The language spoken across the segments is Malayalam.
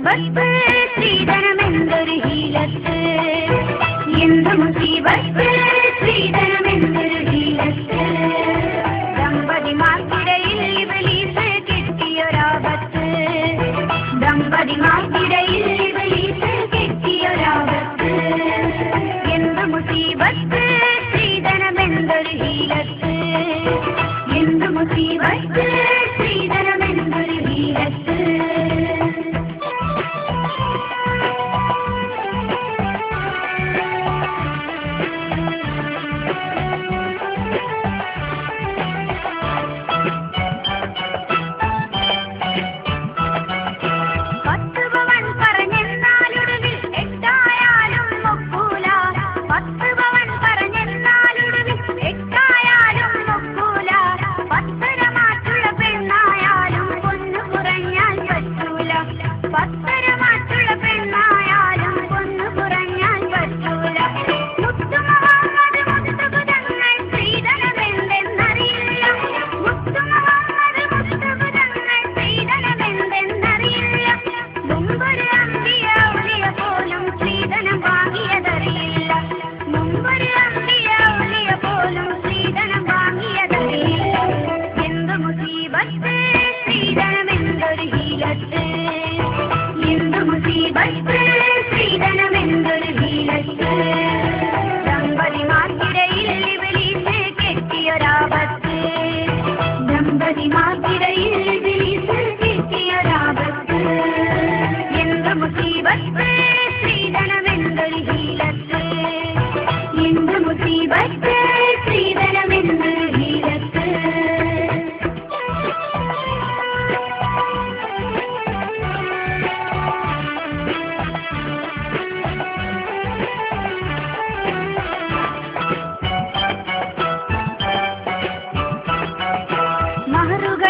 മുസീബത്ത് ശ്രീധനമെന്തൊരു ഹീലത്ത് എന്ത് മുസീബത്ത് ശ്രീധനമെന്തൊരു ഹീലത്ത് ദമ്പതിമാർക്കിടയിൽ ഇബ്ലീസ് കെട്ടിയൊരാപത്ത് ദമ്പതിമാർക്കിടയിൽ ഇബ്ലീസ് കെട്ടിയൊരാപത്ത് എന്ത് മുസീബത്ത് ശ്രീധനമെന്തൊരു ഹീലത്ത് എന്ത് മുസീബത്ത് ശ്രീധനമെന്തൊരു ഹീലത്ത് ശ്രീധനമെന്തൊരു ഹീലത്ത് ദമ്പതിമാർക്കിടയിൽ ഇബ്ലീസ് കെട്ടിയൊരാപത്ത് ദമ്പതിമാർക്കിടയിൽ ഇബ്ലീസ് കെട്ടിയൊരാപത്ത് എന്ത് മുസീബത്ത് ശ്രീധനമെന്തൊരു ഹീലത്ത് എന്ത് മുസീബത്ത് ശ്രീധനമെന്തൊരു ഹീലത്ത്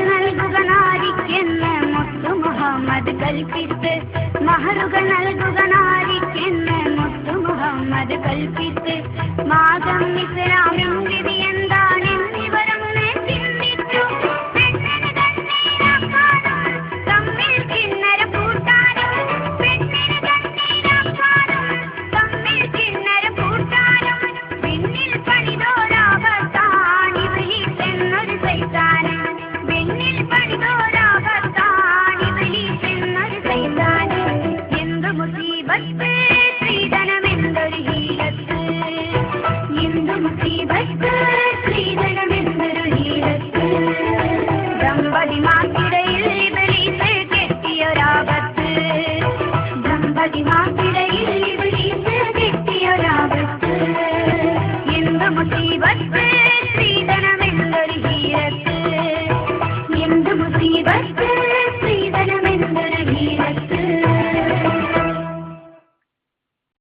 നൽകുക നാരിക്കെന്ന് മുത്തു മുഹമ്മദ് കൽപ്പിത്ത് മഹറുകൾ നൽകുക നാരിക്കെന്ന് മുത്തു മുഹമ്മദ് കൽപ്പിത്ത് മാകം ഇസ്ലാമിൻ വിധി എന്താണെന്നിവരൊന്ന് ചിന്തിച്ചു പെണ്ണിന് കണ്ണീരാക്കാനും തമ്മിൽ കിന്നര കൂട്ടാനും പെണ്ണിന് കണ്ണീരാക്കാനും തമ്മിൽ കിന്നര കൂട്ടാനും പിന്നിൽ പണിതോരാപത്താൻ ഇബ്ലീസ് എന്നൊരു സൈത്താന് പിന്നിൽ പണിതോരാപത്താൻ ഇബ്ലീസ് എന്നൊരു സൈത്താന് എന്ത് മുസീബത്ത് ശ്രീധനമെന്തൊരു ഹീലത്ത് എന്ത് മുസീബത്ത് ശ്രീധനമെന്തൊരു ഹീലത്ത് ദമ്പതിമാർക്കിടയിൽ ഇബ്ലീസ് കെട്ടിയൊരാപത്ത് ദമ്പതിമാർക്കിടയിൽ ഇബ്ലീസ് കെട്ടിയൊരാപത്ത് എന്ത് മുസീബത്ത്